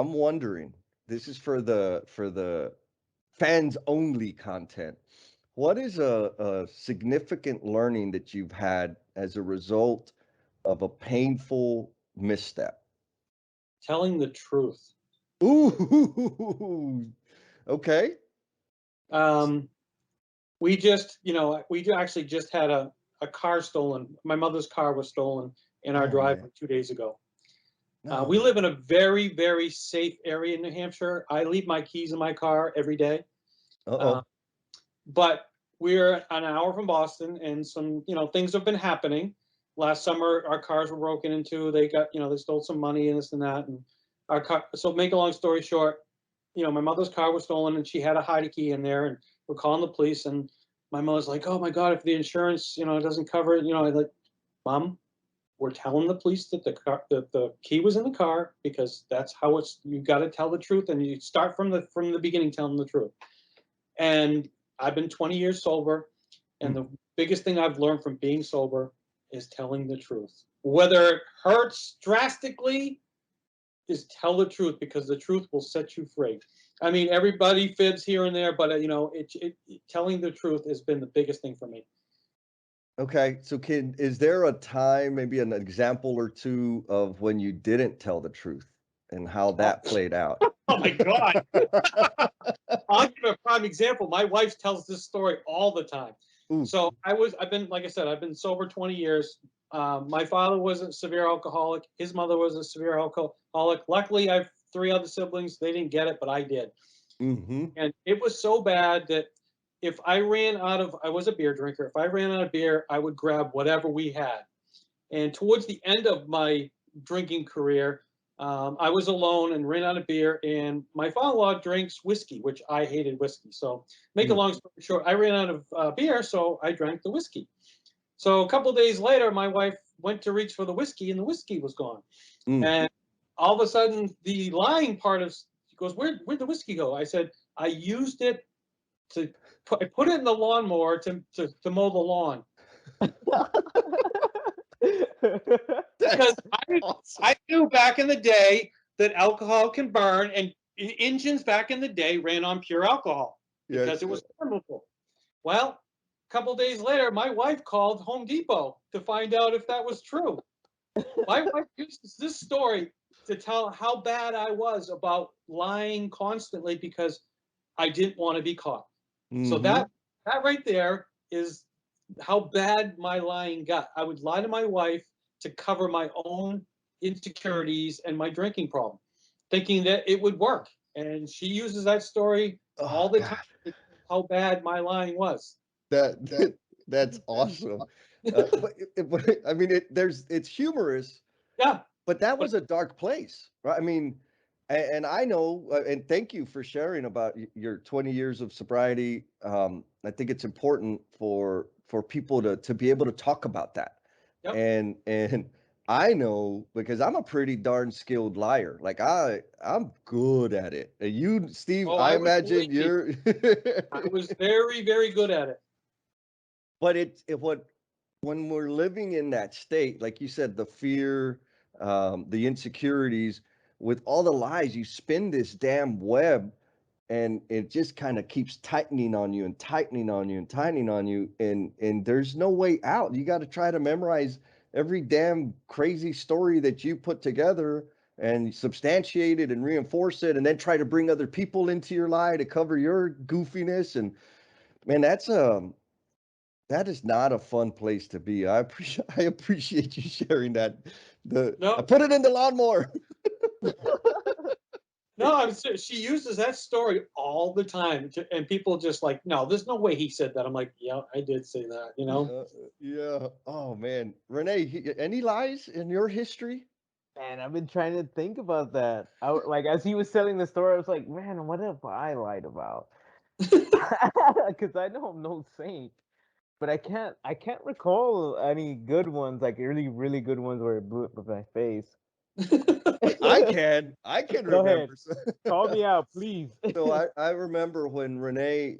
I'm wondering, this is for the fans only content. What is a significant learning that you've had as a result of a painful misstep? Telling the truth. Ooh, okay. Um, we actually just had a car stolen. My mother's car was stolen in our Oh driveway man, 2 days ago. We no. live in a very, very safe area in New Hampshire. I leave my keys in my car every day. Uh, Uh-oh. but we're an hour from Boston, and some, things have been happening. Last summer, our cars were broken into. They got, they stole some money and this and that. And our car. So, make a long story short, my mother's car was stolen, and she had a hide key in there, and we're calling the police. And my mother's like, "Oh my God, if the insurance, doesn't cover it, I'm like, Mom, we're telling the police that the key was in the car because that's how it's. You got to tell the truth, and you start from the beginning, telling the truth." And I've been 20 years sober, and Mm. the biggest thing I've learned from being sober is telling the truth. Whether it hurts drastically, is tell the truth, because the truth will set you free. I mean, everybody fibs here and there, but telling the truth has been the biggest thing for me. Okay, so is there a time, maybe an example or two of when you didn't tell the truth and how Oh, that played out? oh my God. I'll give a prime example. My wife tells this story all the time. Ooh, So I've been, like I said, I've been sober 20 years. My father was a severe alcoholic. His mother was a severe alcoholic. Luckily, I have three other siblings. They didn't get it, but I did. mm-hmm. And it was so bad that if I was a beer drinker. If I ran out of beer, I would grab whatever we had. And towards the end of my drinking career, I was alone and ran out of beer. And my father-in-law drinks whiskey, which I hated whiskey. So, make a Mm, long story short, I ran out of beer, so I drank the whiskey. So a couple of days later, my wife went to reach for the whiskey, and the whiskey was gone. mm. And all of a sudden, the lying part of she goes, "Where'd the whiskey go?" I said, "I used it to I put it in the lawnmower to mow the lawn." Because That's I awesome. I knew back in the day that alcohol can burn, and engines back in the day ran on pure alcohol because Yes. it was flammable. Well, a couple days later, my wife called Home Depot to find out if that was true. My wife uses this story to tell how bad I was about lying constantly because I didn't want to be caught. So Mm-hmm. that right there is how bad my lying got. I would lie to my wife to cover my own insecurities and my drinking problem, thinking that it would work. And she uses that story Oh all the time, God, how bad my lying was. that's awesome. But I mean, it's humorous, Yeah, but that but was a dark place, right? I mean, and I know, and thank you for sharing about your 20 years of sobriety. I think it's important for people to be able to talk about that, yep. and I know because I'm a pretty darn skilled liar. Like I'm good at it. And you, Steve, Oh, I I would imagine believe me. you're. I was very, very good at it. But what when we're living in that state, like you said, the fear, the insecurities, with all the lies, you spin this damn web, and it just kind of keeps tightening on you and tightening on you and tightening on you, and there's no way out. You got to try to memorize every damn crazy story that you put together and substantiate it and reinforce it, and then try to bring other people into your lie to cover your goofiness. And man, that is not a fun place to be. I appreciate you sharing that. I No, put it in the lawnmower. no, she uses that story all the time, and people just like, no, there's no way he said that. I'm like, yeah, I did say that, Uh, yeah. Oh man, Renee, any lies in your history? Man, I've been trying to think about that. Like as he was telling the story, I was like, man, what have I lied about? Because I know I'm no saint, but I can't recall any good ones, like really really good ones where it blew up with my face. I can Go ahead, remember. call me out, please. So I remember when Renee,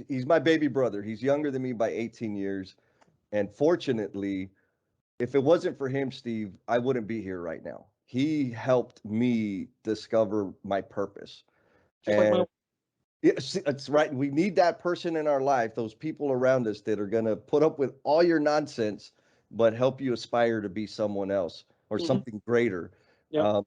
he's my baby brother. He's younger than me by 18 years, and fortunately, if it wasn't for him, Steve, I wouldn't be here right now. he helped me discover my purpose. Just like And my yes, that's right. We need that person in our life, those people around us that are going to put up with all your nonsense, but help you aspire to be someone else or Mhm. something greater. Yep. Um,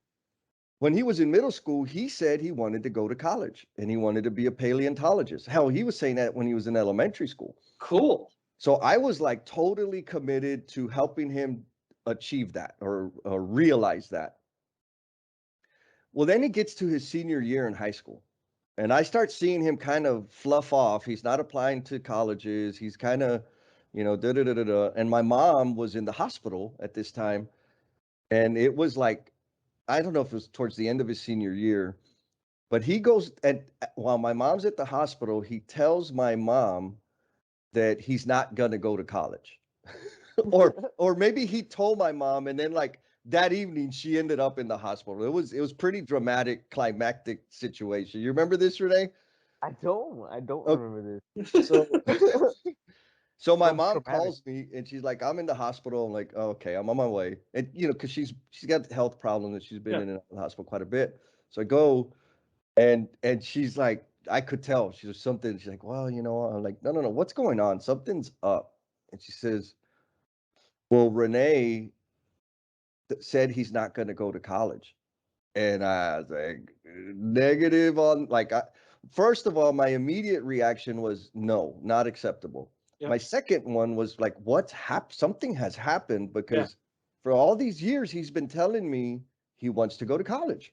when he was in middle school, he said he wanted to go to college and he wanted to be a paleontologist. Hell, he was saying that when he was in elementary school. Cool. So I was like totally committed to helping him achieve that or realize that. Well, then he gets to his senior year in high school. And I start seeing him kind of fluff off. He's not applying to colleges. He's kind of, da da da da da. And my mom was in the hospital at this time. And it was like, I don't know if it was towards the end of his senior year, but he goes and while my mom's at the hospital, he tells my mom that he's not gonna go to college. Or maybe he told my mom and then like that evening she ended up in the hospital. It was pretty dramatic, climactic situation. You remember this, Renee? I don't Okay, remember so this. so my Sounds mom traumatic. calls me and she's like, I'm in the hospital. I'm like, oh, okay, I'm on my way. And because she's got health problems and she's been Yeah. in the hospital quite a bit. So I go and she's like, I could tell she was something. She's like, well, I'm like, no, no, no, what's going on? Something's up. And she says, well, Renee said he's not going to go to college. And I was like, negative on, like, first of all, my immediate reaction was no, not acceptable. Yep. My second one was like, what's happened? Something has happened Yeah. because for all these years, he's been telling me he wants to go to college.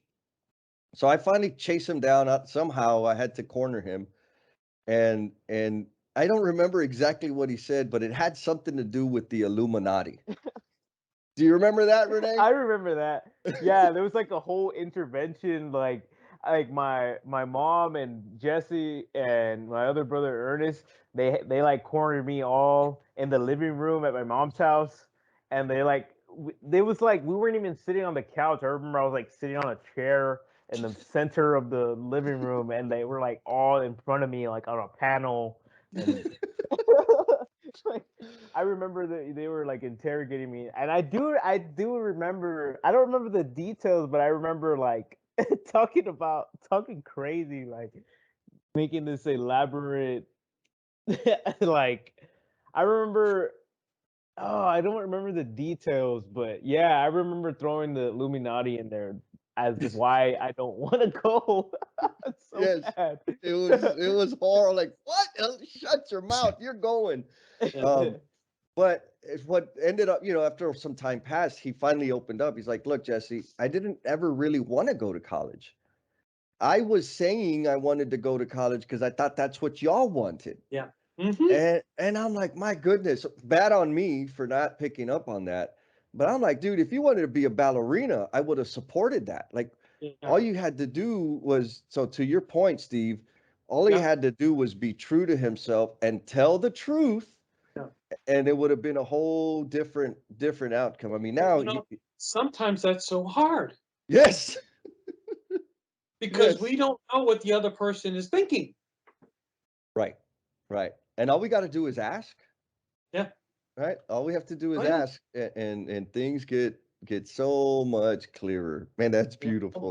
So I finally chased him down. Somehow I had to corner him. And I don't remember exactly what he said, but it had something to do with the Illuminati. Do you remember that, Renee? I remember that. Yeah, there was like a whole intervention, like my mom and Jesse and my other brother Ernest. They like cornered me all in the living room at my mom's house, and they was like we weren't even sitting on the couch. I remember I was like sitting on a chair in the center of the living room, and they were like all in front of me, like on a panel, and like I remember that they were like interrogating me, and I do remember. I don't remember the details, but I remember like talking crazy, like making this elaborate. Like I remember. Oh, I don't remember the details, but yeah, I remember throwing the Illuminati in there as why I don't want to go. It's so Yes. bad. It was horrible. Like, what? Shut your mouth. You're going. Um, but it's what ended up, after some time passed, he finally opened up. He's like, look, Jesse, I didn't ever really want to go to college. I was saying I wanted to go to college because I thought that's what y'all wanted. Yeah. Hmm. And I'm like, my goodness, bad on me for not picking up on that. But I'm like, dude, if you wanted to be a ballerina, I would have supported that. Like, Yeah. all you had to do was, so to your point, Steve, all he Yeah. had to do was be true to himself and tell the truth, Yeah. and it would have been a whole different outcome. I mean, But, now, sometimes that's so hard yes, because yes, we don't know what the other person is thinking. right, right. And all we got to do is ask. Yeah. Right? All we have to do Oh is yeah. ask, and things get so much clearer. Man, that's Yeah. beautiful.